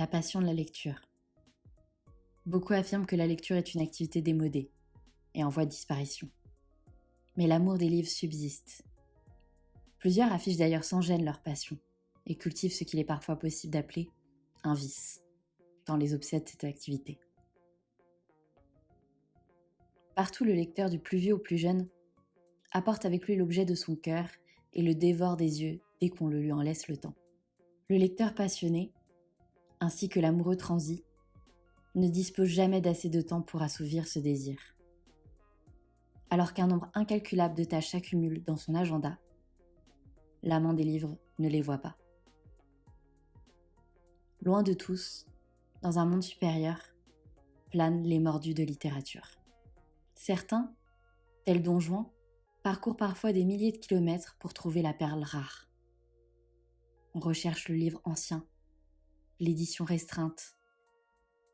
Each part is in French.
La passion de la lecture. Beaucoup affirment que la lecture est une activité démodée et en voie de disparition. Mais l'amour des livres subsiste. Plusieurs affichent d'ailleurs sans gêne leur passion et cultivent ce qu'il est parfois possible d'appeler un vice, tant les obsède cette activité. Partout, le lecteur, du plus vieux au plus jeune, apporte avec lui l'objet de son cœur et le dévore des yeux dès qu'on le lui en laisse le temps. Le lecteur passionné, ainsi que l'amoureux transi, ne dispose jamais d'assez de temps pour assouvir ce désir. Alors qu'un nombre incalculable de tâches s'accumule dans son agenda, l'amant des livres ne les voit pas. Loin de tous, dans un monde supérieur, planent les mordus de littérature. Certains, tels Don Juan, parcourent parfois des milliers de kilomètres pour trouver la perle rare. On recherche le livre ancien, l'édition restreinte,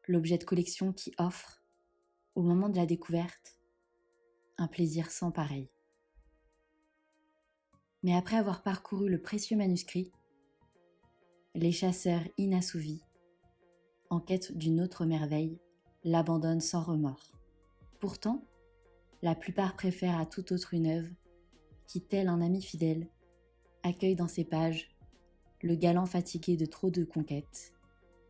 l'objet de collection qui offre, au moment de la découverte, un plaisir sans pareil. Mais après avoir parcouru le précieux manuscrit, les chasseurs inassouvis, en quête d'une autre merveille, l'abandonnent sans remords. Pourtant, la plupart préfèrent à toute autre une œuvre qui, tel un ami fidèle, accueille dans ses pages le galant fatigué de trop de conquêtes,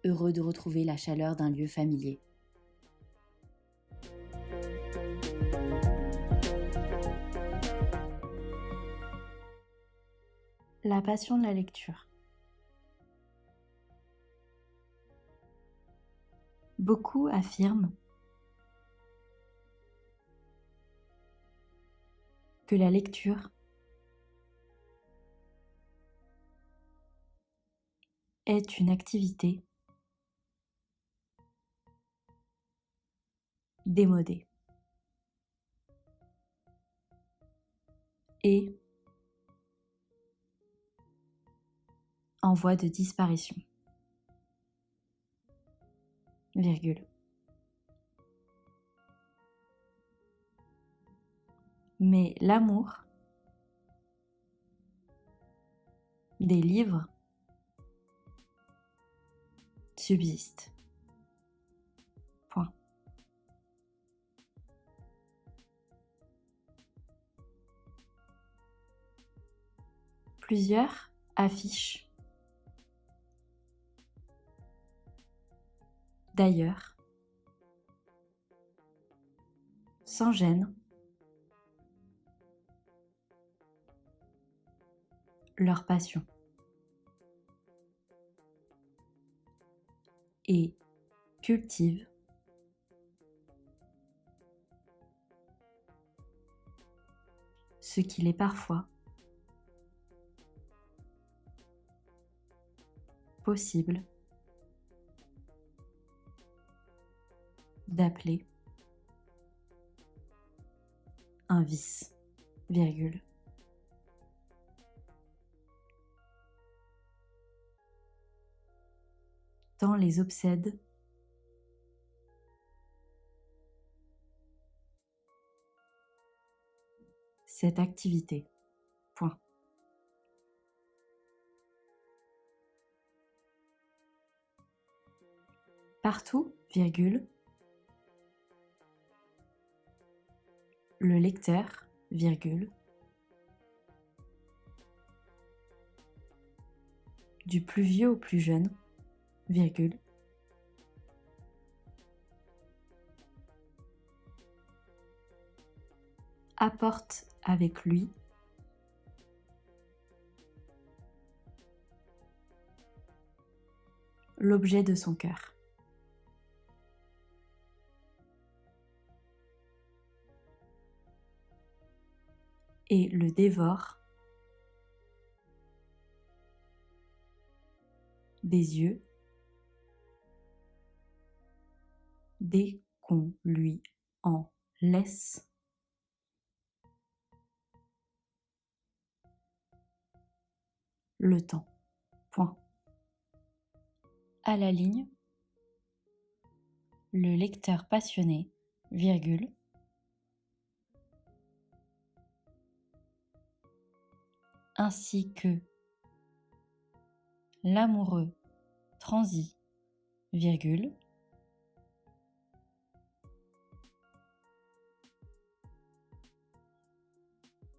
heureux de retrouver la chaleur d'un lieu familier. La passion de la lecture. Beaucoup affirment que la lecture est une activité démodée et en voie de disparition. Virgule. Mais l'amour des livres subsiste. Point. Plusieurs affichent d'ailleurs, sans gêne, leur passion et cultivent ce qu'il est parfois possible d'appeler un vice, virgule. Tant les obsède cette activité. Point. Partout, virgule, le lecteur, virgule, du plus vieux au plus jeune, virgule, apporte avec lui l'objet de son cœur. Et le dévore des yeux dès qu'on lui en laisse le temps. Point. À la ligne, le lecteur passionné, virgule, ainsi que l'amoureux transi virgule,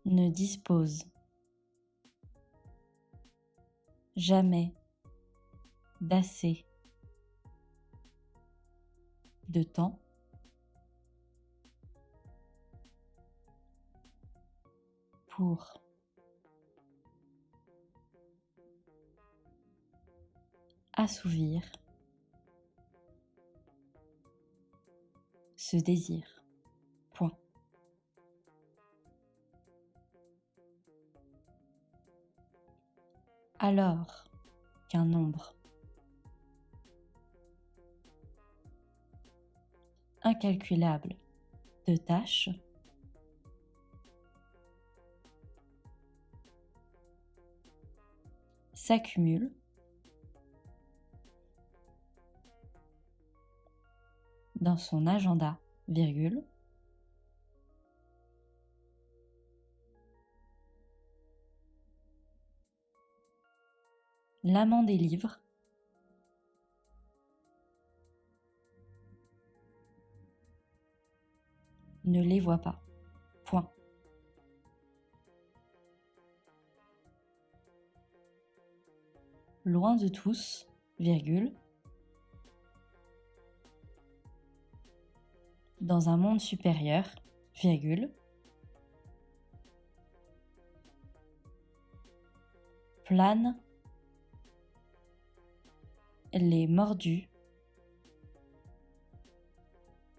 ne dispose jamais d'assez de temps pour assouvir ce désir. Point. Alors qu'un nombre incalculable de tâches s'accumulent dans son agenda, virgule, l'amant des livres ne les voit pas. Point. Loin de tous, virgule, dans un monde supérieur, virgule, planent les mordus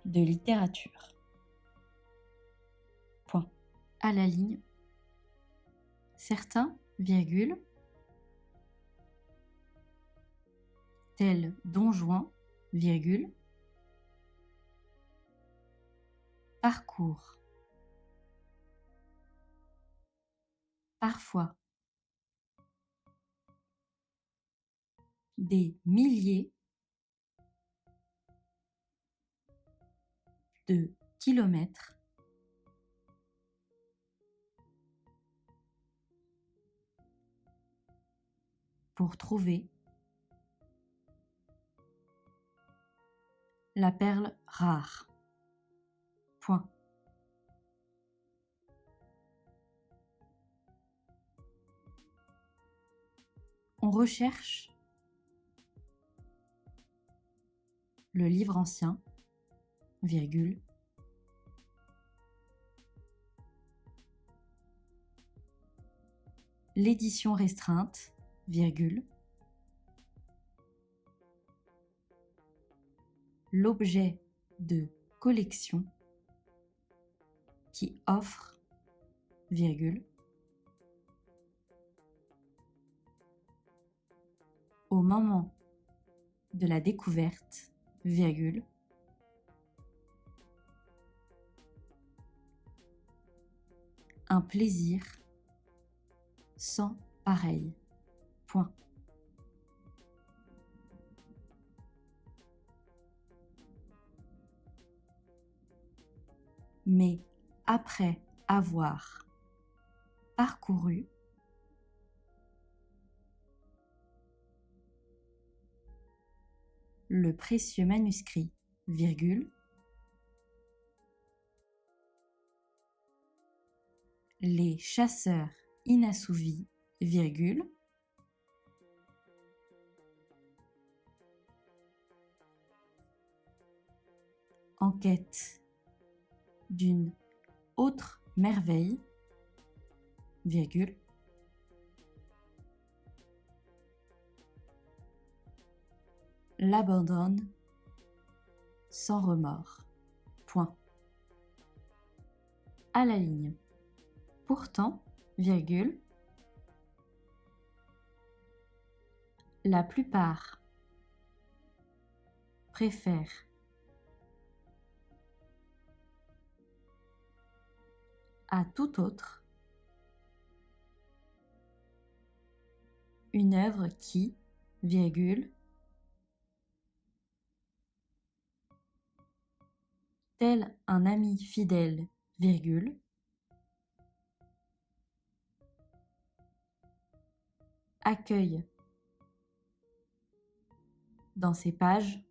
de littérature. Point. À la ligne, certains, virgule, tels Don Juan, virgule, parcourent parfois des milliers de kilomètres pour trouver la perle rare. Point. On recherche le livre ancien, virgule, l'édition restreinte, virgule, l'objet de collection qui offre, virgule, au moment de la découverte, virgule, un plaisir sans pareil. Point. Mais après avoir parcouru le précieux manuscrit, virgule, les chasseurs inassouvis, virgule, en quête d'une autre merveille, virgule, l'abandonne sans remords. Point. À la ligne. Pourtant, virgule, la plupart préfèrent à tout autre une œuvre qui, virgule, tel un ami fidèle, virgule, accueille dans ses pages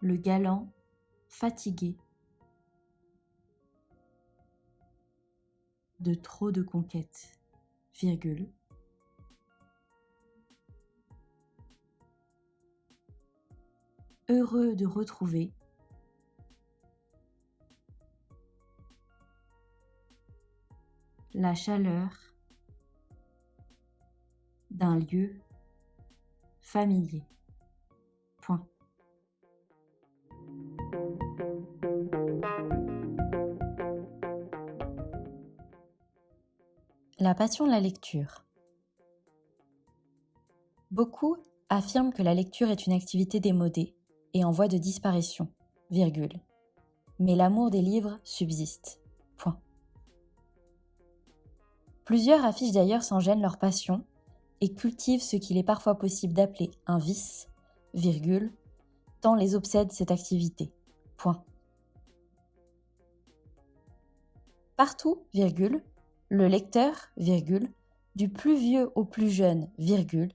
le galant fatigué de trop de conquêtes, virgule, heureux de retrouver la chaleur d'un lieu familier. Point. La passion de la lecture. Beaucoup affirment que la lecture est une activité démodée et en voie de disparition, virgule. Mais l'amour des livres subsiste. Point. Plusieurs affichent d'ailleurs sans gêne leur passion et cultivent ce qu'il est parfois possible d'appeler un vice, virgule, tant les obsède cette activité. Point. Partout, virgule, le lecteur, virgule, du plus vieux au plus jeune, virgule,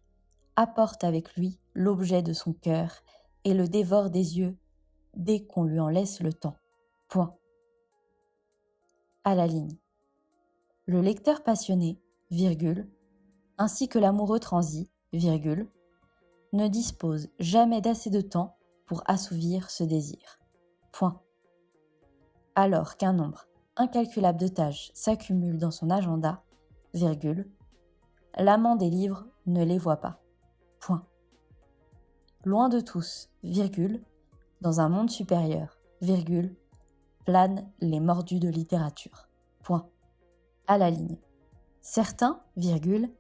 apporte avec lui l'objet de son cœur et le dévore des yeux dès qu'on lui en laisse le temps. Point. À la ligne. Le lecteur passionné, virgule, ainsi que l'amoureux transi, virgule, ne dispose jamais d'assez de temps pour assouvir ce désir. Point. Alors qu'un nombre incalculable de tâches s'accumule dans son agenda, virgule, l'amant des livres ne les voit pas. Point. Loin de tous, virgule, dans un monde supérieur, virgule, planent les mordus de littérature. Point. À la ligne. Certains, virgule,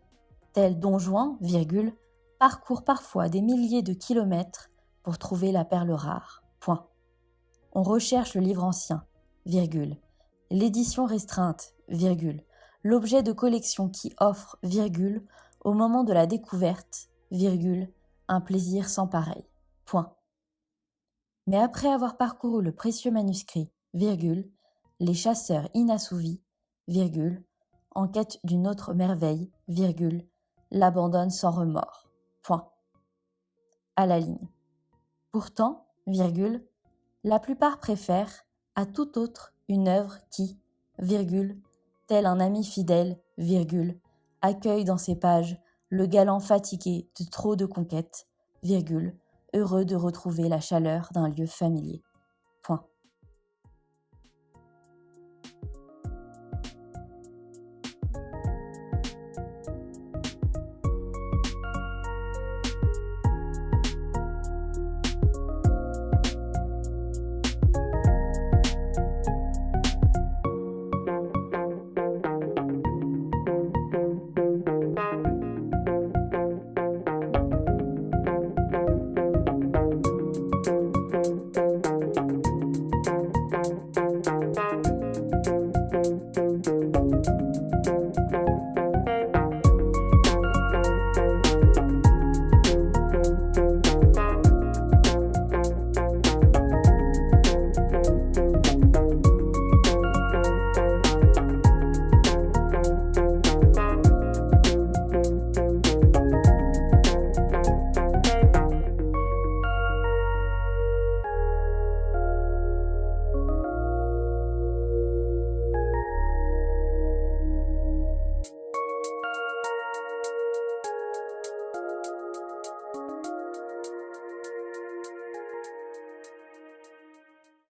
tels Don Juan, virgule, parcourent parfois des milliers de kilomètres pour trouver la perle rare. Point. On recherche le livre ancien, virgule, l'édition restreinte, virgule, l'objet de collection qui offre, virgule, au moment de la découverte, virgule, un plaisir sans pareil. Point. Mais après avoir parcouru le précieux manuscrit, virgule, les chasseurs inassouvis, virgule, en quête d'une autre merveille, virgule, l'abandonnent sans remords. Point. À la ligne. Pourtant, virgule, la plupart préfèrent à tout autre une œuvre qui, virgule, tel un ami fidèle, virgule, accueille dans ses pages le galant fatigué de trop de conquêtes, virgule, heureux de retrouver la chaleur d'un lieu familier.